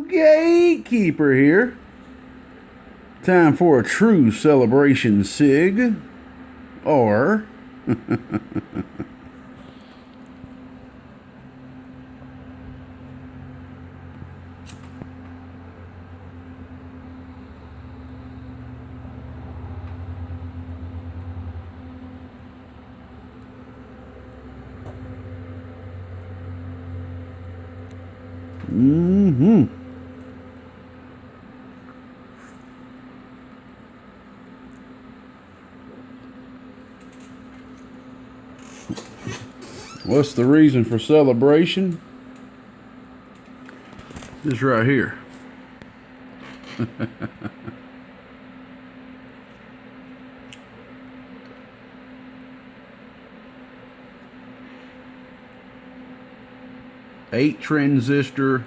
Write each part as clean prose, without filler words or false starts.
Gatekeeper here. Time for a true celebration sig. Or what's the reason for celebration? This right here. Eight transistor,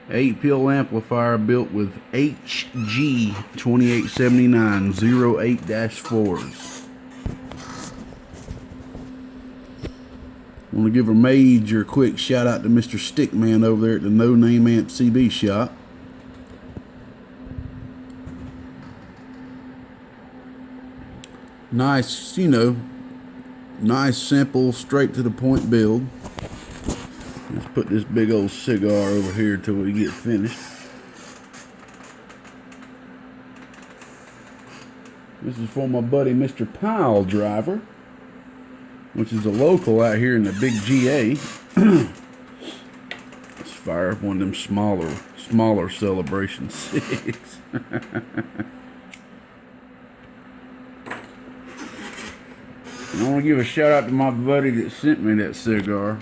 8-pill amplifier built with HuaGao 2879 08-4s. I want to give a major quick shout out to Mr. Stickman over there at the No Name Amp CB shop. Nice, nice, simple, straight to the point build. Let's put this big old cigar over here until we get finished. This is for my buddy Mr. Piledriver, which is a local out here in the big GA. Let's fire up one of them smaller celebration cigs. I want to give a shout out to my buddy that sent me that cigar.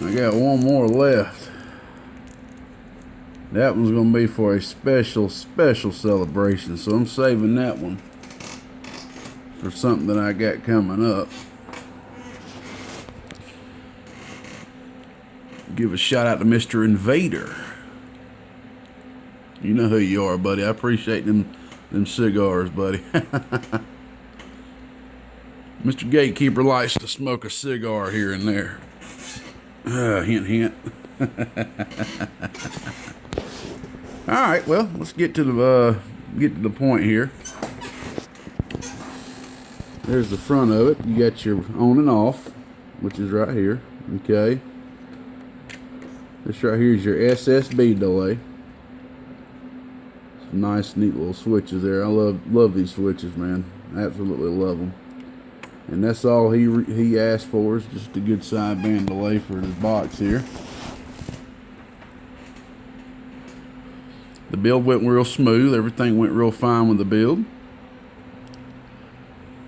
I got one more left. That one's going to be for a special celebration, so I'm saving that one for something that I got coming up. Give a shout out to Mr. Invader. You know who you are, buddy. I appreciate them cigars, buddy. Mr. Gatekeeper likes to smoke a cigar here and there. Hint, hint. All right, well, let's get to the point here. There's the front of it. You got your on and off, which is right here. Okay. This right here is your SSB delay. Some nice, neat little switches there. I love these switches, man. Absolutely love them. And that's all he asked for, is just a good sideband delay for his box here. The build went real smooth. Everything went real fine with the build.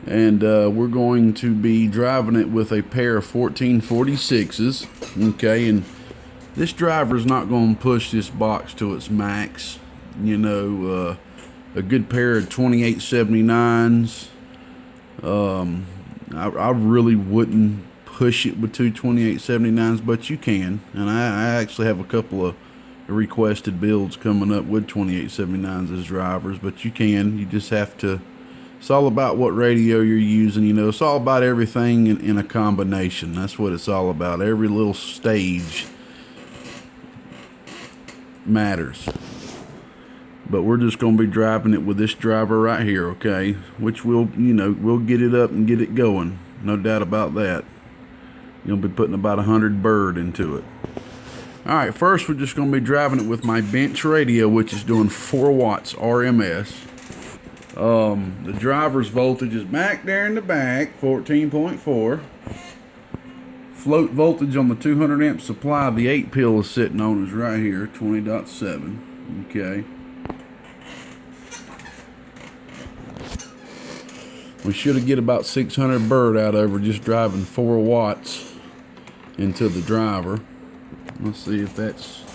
And we're going to be driving it with a pair of 1446s. Okay, and this driver is not going to push this box to its max. You know, a good pair of 2879s. I really wouldn't push it with two 2879s, but you can. And I actually have a couple of requested builds coming up with 2879s as drivers, but you can. You just have to. It's all about what radio you're using. You know, it's all about everything in a combination. That's what it's all about. Every little stage matters. But we're just going to be driving it with this driver right here, okay? Which we'll get it up and get it going. No doubt about that. You'll be putting about 100 bird into it. All right, first we're just going to be driving it with my bench radio, which is doing 4 watts RMS. The driver's voltage is back there in the back, 14.4. Float voltage on the 200 amp supply the 8-pill is sitting on is right here, 20.7. Okay. We should get about 600 bird out of her just driving 4 watts into the driver. Let's see if that's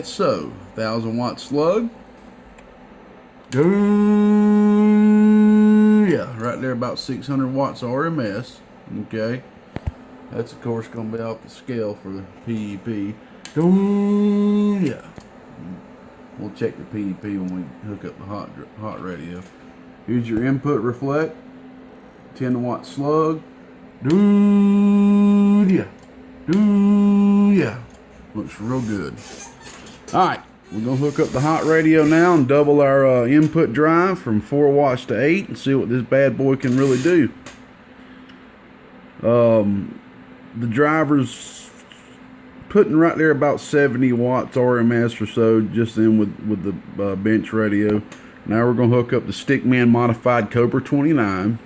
so. 1,000 watt slug. Yeah, right there, about 600 watts RMS. Okay, that's of course going to be off the scale for the PEP. Yeah, we'll check the PEP when we hook up the hot radio. Here's your input reflect. 10-watt slug. Dude, yeah. Ooh, yeah. Looks real good. Alright, we're going to hook up the hot radio now and double our input drive from 4 watts to 8 and see what this bad boy can really do. The driver's putting right there about 70 watts RMS or so, just in with the bench radio. Now we're going to hook up the Stickman modified Cobra 29.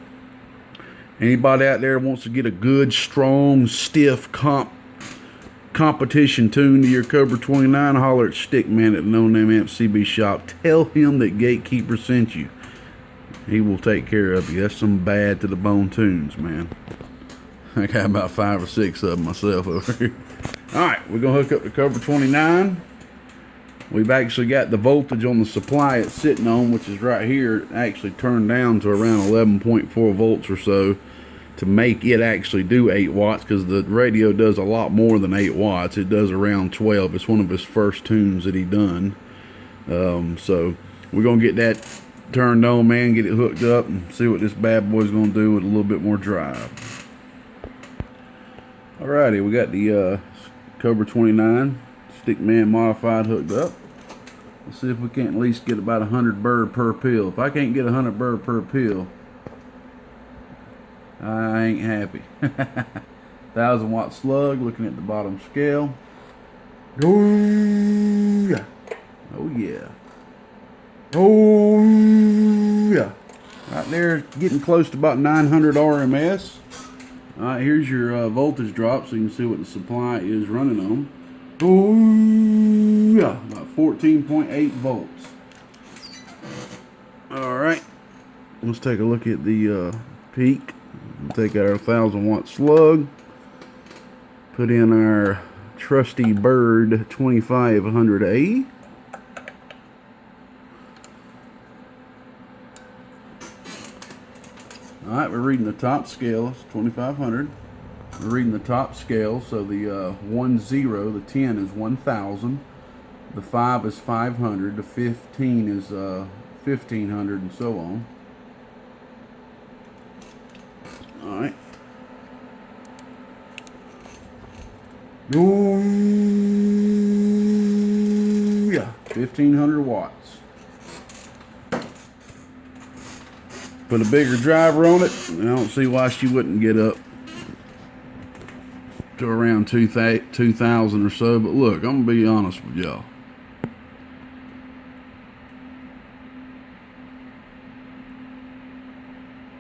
Anybody out there wants to get a good, strong, stiff competition tune to your Cobra 29, holler at Stickman at the No Name Amp CB shop. Tell him that Gatekeeper sent you. He will take care of you. That's some bad to the bone tunes, man. I got about 5 or 6 of them myself over here. Alright, we're going to hook up the Cobra 29. We've actually got the voltage on the supply it's sitting on, which is right here, actually turned down to around 11.4 volts or so to make it actually do 8 watts, because the radio does a lot more than 8 watts. It does around 12. It's one of his first tunes that he done. So we're going to get that turned on, man, get it hooked up and see what this bad boy's going to do with a little bit more drive. Alrighty, we got the Cobra 29 Stickman modified hooked up. Let's see if we can't at least get about 100 bird per pill. If I can't get 100 bird per pill, I ain't happy. 1000-watt slug, looking at the bottom scale. Oh yeah. Oh yeah. Oh yeah. Right there, getting close to about 900 RMS. Alright, here's your voltage drop so you can see what the supply is running on. Oh yeah, about 14.8 volts. Alright, let's take a look at the peak. Take out our 1000-watt slug. Put in our trusty Bird 2500A. Alright, we're reading the top scale. It's 2500. We're reading the top scale, so the 10, the 10 is 1000, the 5 is 500, the 15 is 1500, and so on. Alright. Oh yeah, 1500 watts. Put a bigger driver on it, and I don't see why she wouldn't get up to around 2000 or so. But look, I'm gonna be honest with y'all.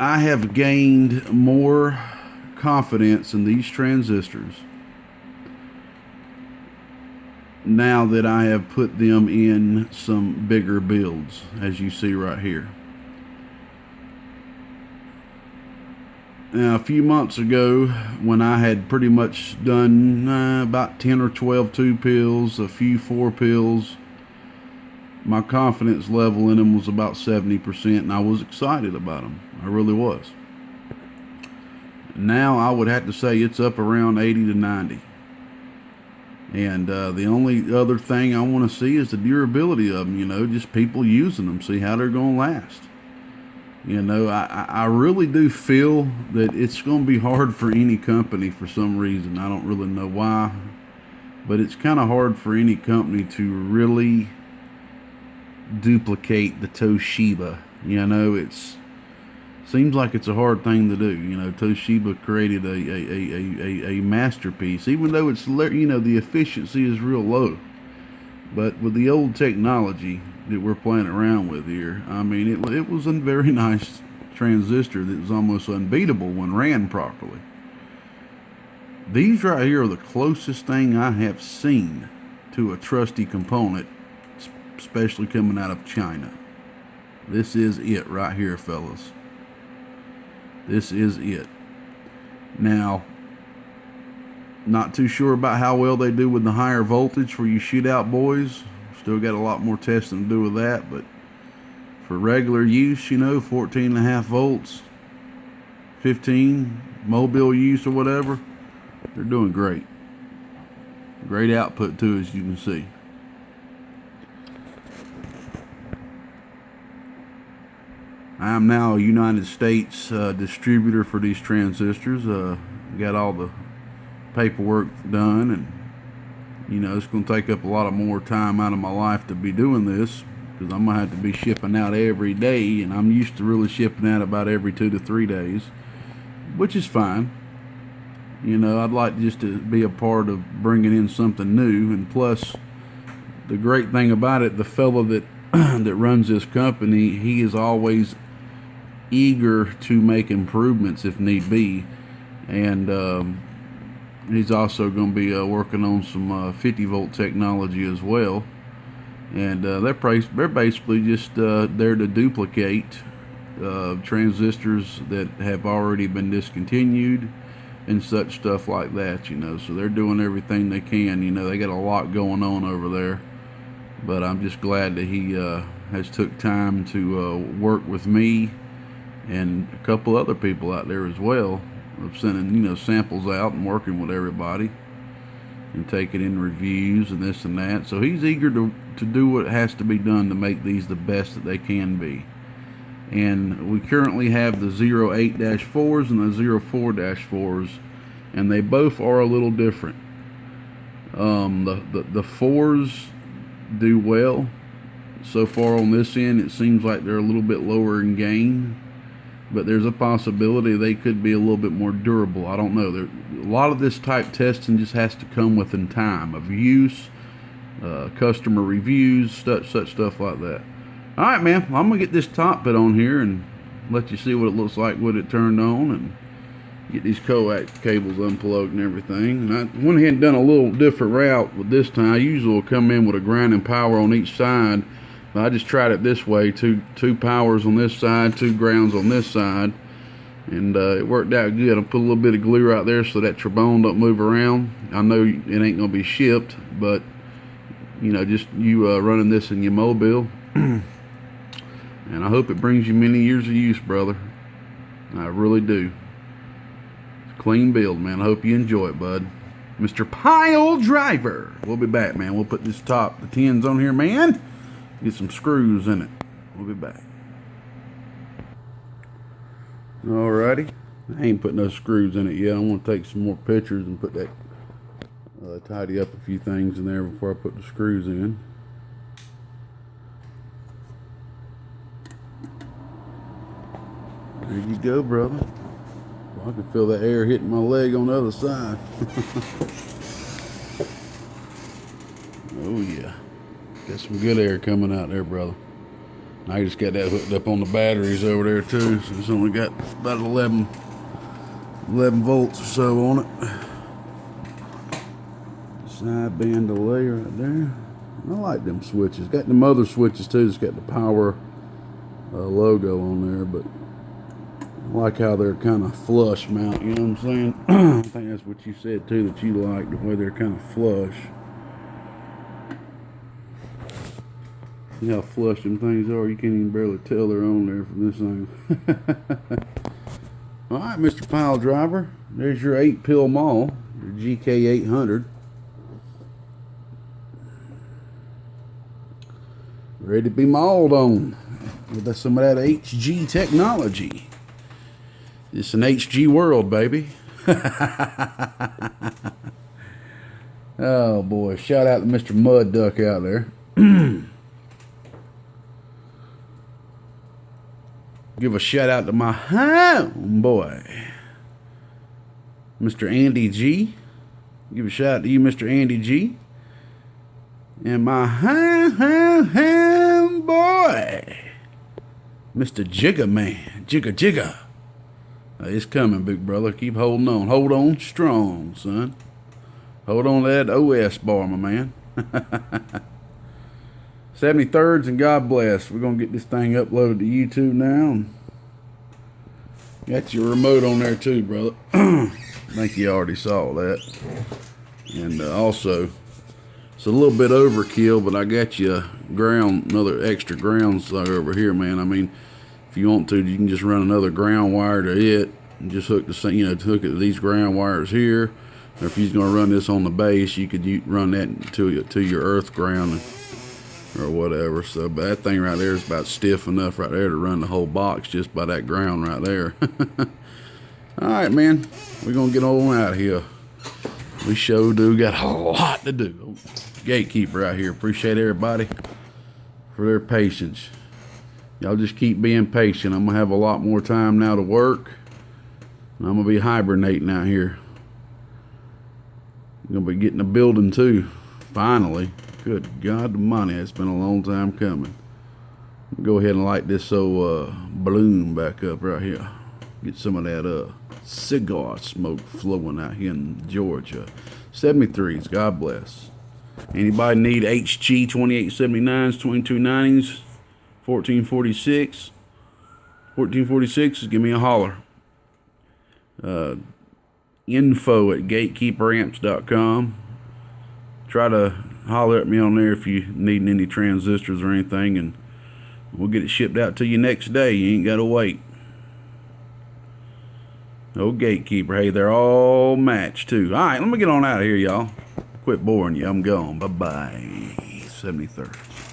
I have gained more confidence in these transistors now that I have put them in some bigger builds, as you see right here. Now, a few months ago, when I had pretty much done about 10 or 12 2-pills, a few 4-pills, my confidence level in them was about 70%, and I was excited about them. I really was. Now, I would have to say it's up around 80 to 90. And the only other thing I want to see is the durability of them, you know, just people using them, see how they're going to last. You know, I really do feel that it's going to be hard for any company for some reason. I don't really know why, but it's kind of hard for any company to really duplicate the Toshiba. You know, it's seems like it's a hard thing to do. You know, Toshiba created a masterpiece, even though it's, you know, the efficiency is real low. But with the old technology that we're playing around with here, I mean, it was a very nice transistor that was almost unbeatable when ran properly. These right here are the closest thing I have seen to a trusty component, especially coming out of China. This is it right here, fellas. This is it. Now, not too sure about how well they do with the higher voltage for you shootout boys. Still got a lot more testing to do with that, but for regular use, you know, 14.5 volts, 15 mobile use or whatever, they're doing great. Great output too, as you can see. I am now a United States distributor for these transistors. Got all the paperwork done, and you know, it's going to take up a lot of more time out of my life to be doing this, because I'm going to have to be shipping out every day, and I'm used to really shipping out about every 2 to 3 days, which is fine. You know, I'd like just to be a part of bringing in something new. And plus, the great thing about it, the fellow that that runs this company, he is always eager to make improvements if need be. And he's also going to be working on some 50 volt technology as well. And they're basically just there to duplicate transistors that have already been discontinued and such stuff like that, you know. So they're doing everything they can. You know, they got a lot going on over there. But I'm just glad that he has took time to work with me and a couple other people out there as well, of sending, you know, samples out and working with everybody and taking in reviews and this and that. So he's eager to do what has to be done to make these the best that they can be. And we currently have the 08-4s and the 04-4s, and they both are a little different. The 4s do well. So far on this end, it seems like they're a little bit lower in gain, but there's a possibility they could be a little bit more durable. I don't know. A lot of this type testing just has to come within time of use, customer reviews, such stuff like that. All right, man. Well, I'm gonna get this top put on here and let you see what it looks like with it turned on, and get these coax cables unplugged and everything. And I went ahead and done a little different route with this time. I usually will come in with a ground and power on each side, but I just tried it this way: two powers on this side, 2 grounds on this side, and it worked out good. I put a little bit of glue right there so that trombone don't move around. I know it ain't gonna be shipped, but you know, just you running this in your mobile. And I hope it brings you many years of use, brother. I really do. It's a clean build, man. I hope you enjoy it, bud. Mr. Piledriver. We'll be back, man. We'll put this top, the 10s on here, man. Get some screws in it. We'll be back. Alrighty. I ain't put no screws in it yet. I want to take some more pictures and put that, tidy up a few things in there before I put the screws in. There you go, brother. Well, I can feel the air hitting my leg on the other side. Oh yeah, got some good air coming out there, brother. I just got that hooked up on the batteries over there too, so it's only got about 11 volts or so on it. Sideband delay right there. I like them switches. Got them other switches too. It's got the power logo on there, but I like how they're kind of flush mount, you know what I'm saying? I think that's what you said too, that you like, the way they're kind of flush. See how flush them things are? You can't even barely tell they're on there from this thing. Alright, Mr. Piledriver, there's your 8-pill maul, your GK800. Ready to be mauled on with some of that HG technology. It's an HG world, baby. Oh boy, shout out to Mr. Mud Duck out there. Give a shout out to my homeboy, Mr. Andy G. Give a shout out to you, Mr. Andy G. And my homeboy, Mr. Jigga Man. Jigga. It's coming, big brother. Keep holding on. Hold on strong, son. Hold on to that OS bar, my man. 73rds and God bless. We're going to get this thing uploaded to YouTube now. Got your remote on there too, brother. I think you already saw that. And also, it's a little bit overkill, but I got you another extra ground slug over here, man. I mean, if you want to, you can just run another ground wire to it and just hook the same, hook it to these ground wires here. Or if you're going to run this on the base, you could run that to your earth ground or whatever. So, but that thing right there is about stiff enough right there to run the whole box just by that ground right there. All right, man, we're gonna get on out of here. We sure do got a lot to do. Gatekeeper out here. Appreciate everybody for their patience. Y'all just keep being patient. I'm gonna have a lot more time now to work. And I'm gonna be hibernating out here. I'm gonna be getting a building too. Finally. Good God almighty, it's been a long time coming. Go ahead and light this old balloon back up right here. Get some of that cigar smoke flowing out here in Georgia. 73s, God bless. Anybody need HG2879s, 2290s, 1446? 1446, give me a holler. Info at gatekeeperamps.com. Try to holler at me on there if you need any transistors or anything, and we'll get it shipped out to you next day. You ain't got to wait. Oh, Gatekeeper. Hey, they're all matched, too. All right, let me get on out of here, y'all. Quit boring you. I'm gone. Bye-bye. 73rd.